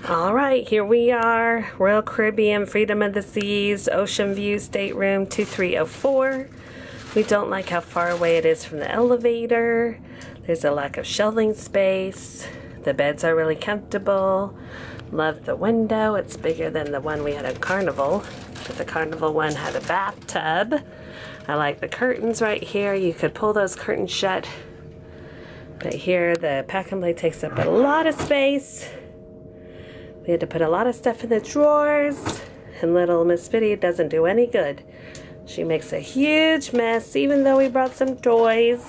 All right, here we are, Royal Caribbean, Freedom of the Seas, Oceanview, Stateroom 2304. We don't like how far away it is from the elevator. There's a lack of shelving space. The beds are really comfortable. Love the window. It's bigger than the one we had at Carnival, but the Carnival one had a bathtub. I like the curtains right here. You could pull those curtains shut. But here, the pack and play takes up a lot of space. We had to put a lot of stuff in the drawers, and little Miss Biddy doesn't do any good. She makes a huge mess, even though we brought some toys.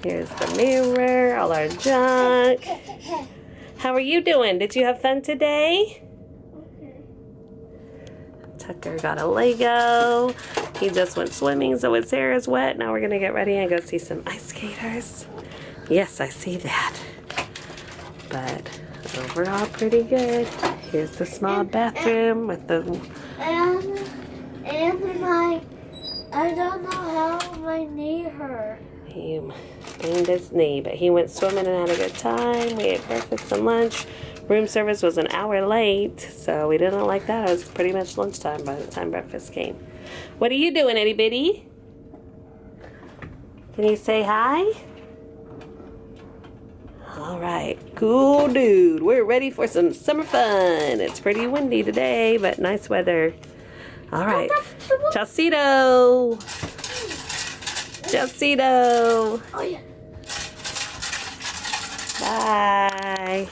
Here's the mirror, all our junk. How are you doing? Did you have fun today? Tucker got a Lego. He just went swimming, so his hair is wet. Now we're gonna get ready and go see some ice skaters. Yes, I see that. But overall, pretty good. Here's the small bathroom with the... I don't know how my knee hurt. He banged his knee, but he went swimming and had a good time. We ate breakfast and lunch. Room service was an hour late, so we didn't like that. It was pretty much lunchtime by the time breakfast came. What are you doing, itty bitty? Can you say hi? All right, cool dude. We're ready for some summer fun. It's pretty windy today, but nice weather. All right, Chaucito. Chaucito. Oh, yeah. Bye.